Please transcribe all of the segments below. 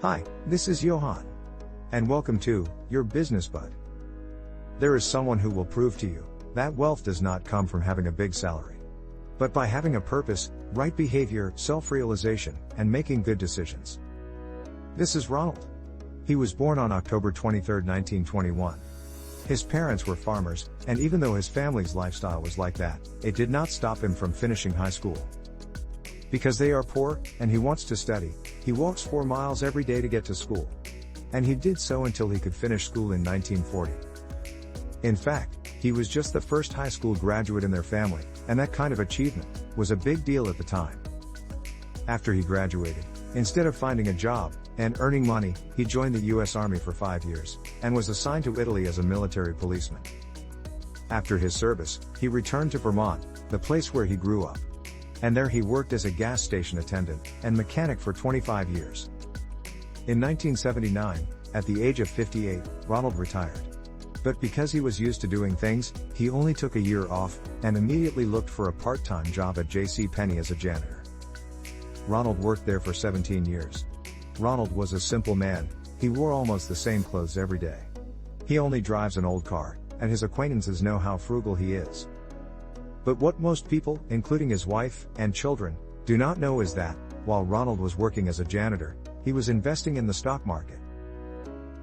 Hi, this is Yohann. And welcome to Your Business Bud. There is someone who will prove to you that wealth does not come from having a big salary, but by having a purpose, right behavior, self-realization, and making good decisions. This is Ronald. He was born on October 23, 1921. His parents were farmers, and even though his family's lifestyle was like that, it did not stop him from finishing high school. Because they are poor, and he wants to study, he walks 4 miles every day to get to school. And he did so until he could finish school in 1940. In fact, he was just the first high school graduate in their family, and that kind of achievement was a big deal at the time. After he graduated, instead of finding a job and earning money, he joined the US Army for 5 years, and was assigned to Italy as a military policeman. After his service, he returned to Vermont, the place where he grew up. And there he worked as a gas station attendant and mechanic for 25 years. In 1979, at the age of 58, Ronald retired. But because he was used to doing things, he only took a year off, and immediately looked for a part-time job at JCPenney as a janitor. Ronald worked there for 17 years. Ronald was a simple man, he wore almost the same clothes every day. He only drives an old car, and his acquaintances know how frugal he is. But what most people, including his wife and children, do not know is that, while Ronald was working as a janitor, he was investing in the stock market.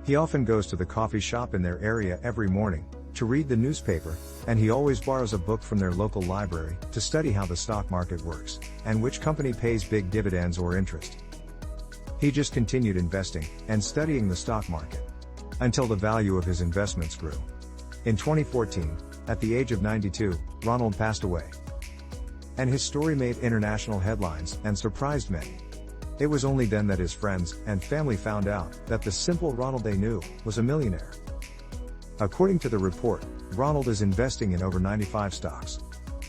He often goes to the coffee shop in their area every morning to read the newspaper, and he always borrows a book from their local library to study how the stock market works, and which company pays big dividends or interest. He just continued investing and studying the stock market until the value of his investments grew. In 2014, at the age of 92, Ronald passed away. And his story made international headlines and surprised many. It was only then that his friends and family found out that the simple Ronald they knew was a millionaire. According to the report, Ronald is investing in over 95 stocks.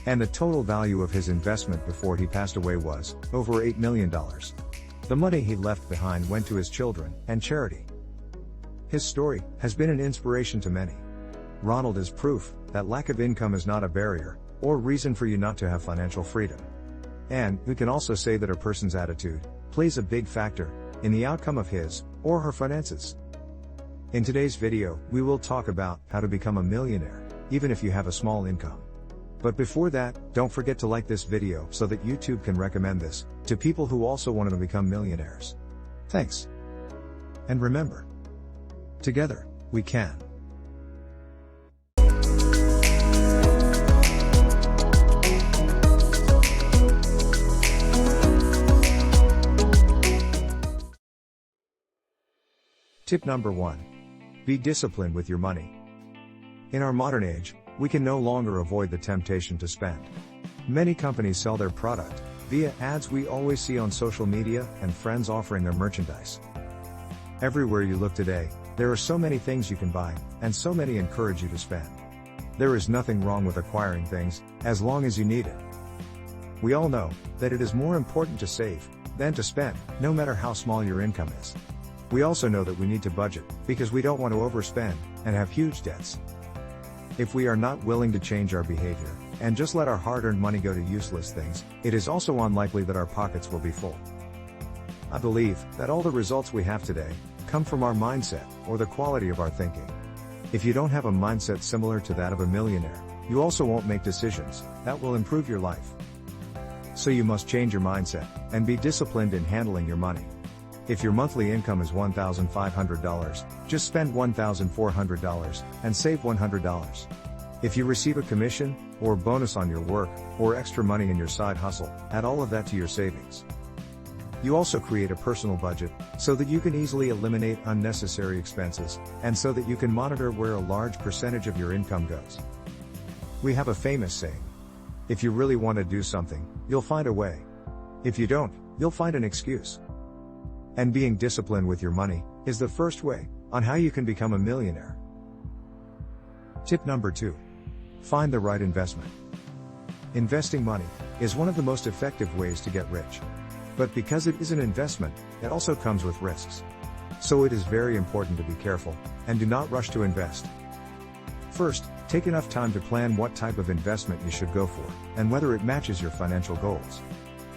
And the total value of his investment before he passed away was over $8 million. The money he left behind went to his children and charity. His story has been an inspiration to many. Ronald is proof that lack of income is not a barrier or reason for you not to have financial freedom. And we can also say that a person's attitude plays a big factor in the outcome of his or her finances. In today's video, we will talk about how to become a millionaire, even if you have a small income. But before that, don't forget to like this video so that YouTube can recommend this to people who also want to become millionaires. Thanks. And remember, together, we can. Tip number 1. Be disciplined with your money. In our modern age, we can no longer avoid the temptation to spend. Many companies sell their product via ads we always see on social media and friends offering their merchandise. Everywhere you look today, there are so many things you can buy, and so many encourage you to spend. There is nothing wrong with acquiring things, as long as you need it. We all know that it is more important to save than to spend, no matter how small your income is. We also know that we need to budget, because we don't want to overspend and have huge debts. If we are not willing to change our behavior, and just let our hard-earned money go to useless things, it is also unlikely that our pockets will be full. I believe that all the results we have today come from our mindset, or the quality of our thinking. If you don't have a mindset similar to that of a millionaire, you also won't make decisions that will improve your life. So you must change your mindset, and be disciplined in handling your money. If your monthly income is $1,500, just spend $1,400, and save $100. If you receive a commission, or bonus on your work, or extra money in your side hustle, add all of that to your savings. You also create a personal budget, so that you can easily eliminate unnecessary expenses, and so that you can monitor where a large percentage of your income goes. We have a famous saying: if you really want to do something, you'll find a way. If you don't, you'll find an excuse. And being disciplined with your money is the first way on how you can become a millionaire. Tip number 2. Find the right investment. Investing money is one of the most effective ways to get rich. But because it is an investment, it also comes with risks. So it is very important to be careful, and do not rush to invest. First, take enough time to plan what type of investment you should go for, and whether it matches your financial goals.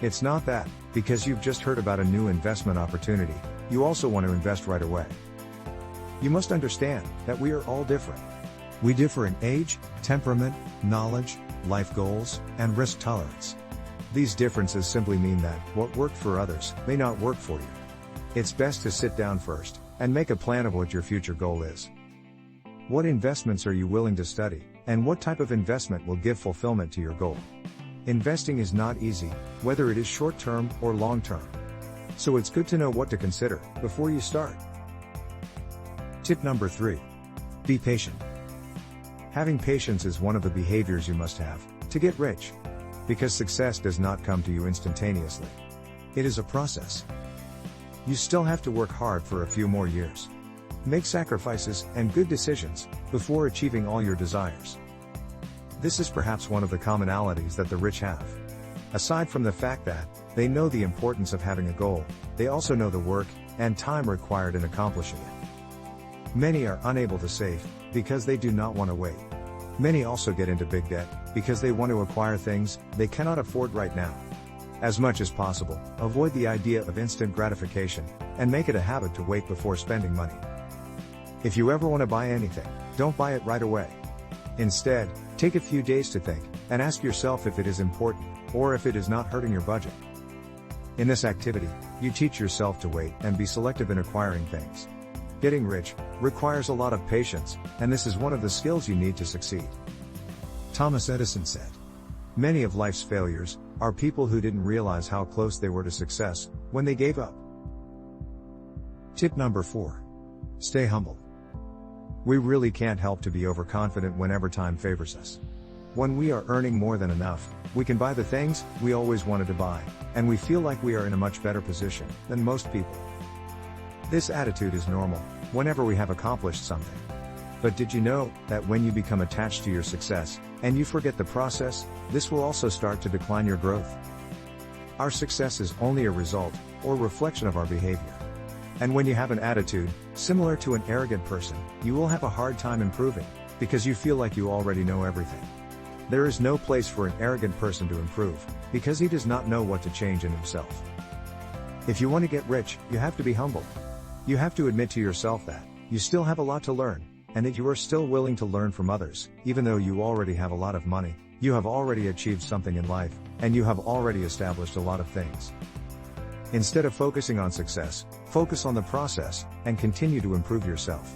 It's not that, because you've just heard about a new investment opportunity, you also want to invest right away. You must understand that we are all different. We differ in age, temperament, knowledge, life goals, and risk tolerance. These differences simply mean that what worked for others may not work for you. It's best to sit down first and make a plan of what your future goal is. What investments are you willing to study, and what type of investment will give fulfillment to your goal? Investing is not easy, whether it is short-term or long-term. So it's good to know what to consider before you start. Tip number 3. Be patient. Having patience is one of the behaviors you must have to get rich. Because success does not come to you instantaneously. It is a process. You still have to work hard for a few more years. Make sacrifices and good decisions before achieving all your desires. This is perhaps one of the commonalities that the rich have. Aside from the fact that they know the importance of having a goal, they also know the work and time required in accomplishing it. Many are unable to save because they do not want to wait. Many also get into big debt because they want to acquire things they cannot afford right now. As much as possible, avoid the idea of instant gratification and make it a habit to wait before spending money. If you ever want to buy anything, don't buy it right away. Instead, take a few days to think and ask yourself if it is important or if it is not hurting your budget. In this activity, you teach yourself to wait and be selective in acquiring things. Getting rich requires a lot of patience, and this is one of the skills you need to succeed. Thomas Edison said, "Many of life's failures are people who didn't realize how close they were to success when they gave up." Tip number 4. Stay humble. We really can't help to be overconfident whenever time favors us. When we are earning more than enough, we can buy the things we always wanted to buy, and we feel like we are in a much better position than most people. This attitude is normal whenever we have accomplished something. But did you know that when you become attached to your success, and you forget the process, this will also start to decline your growth? Our success is only a result, or reflection of our behavior. And when you have an attitude similar to an arrogant person, you will have a hard time improving, because you feel like you already know everything. There is no place for an arrogant person to improve, because he does not know what to change in himself. If you want to get rich, you have to be humble. You have to admit to yourself that you still have a lot to learn, and that you are still willing to learn from others. Even though you already have a lot of money, you have already achieved something in life, and you have already established a lot of things. Instead of focusing on success, focus on the process, and continue to improve yourself.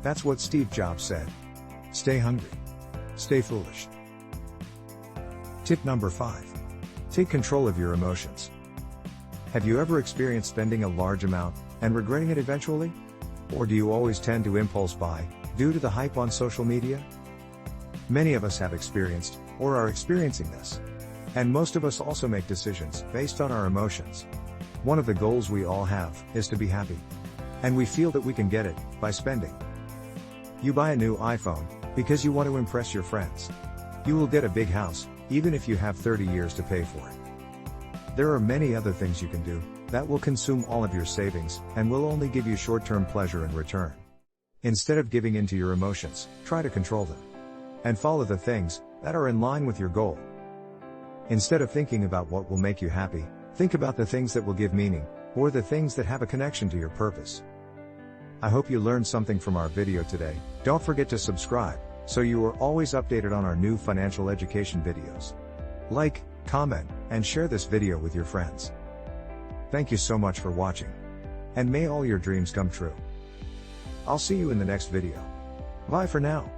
That's what Steve Jobs said. Stay hungry. Stay foolish. Tip number 5. Take control of your emotions. Have you ever experienced spending a large amount and regretting it eventually? Or do you always tend to impulse buy due to the hype on social media? Many of us have experienced or are experiencing this. And most of us also make decisions based on our emotions. One of the goals we all have is to be happy. And we feel that we can get it by spending. You buy a new iPhone because you want to impress your friends. You will get a big house, even if you have 30 years to pay for it. There are many other things you can do that will consume all of your savings and will only give you short-term pleasure in return. Instead of giving in to your emotions, try to control them. And follow the things that are in line with your goal. Instead of thinking about what will make you happy, think about the things that will give meaning, or the things that have a connection to your purpose. I hope you learned something from our video today. Don't forget to subscribe, so you are always updated on our new financial education videos. Like, comment, and share this video with your friends. Thank you so much for watching. And may all your dreams come true. I'll see you in the next video. Bye for now.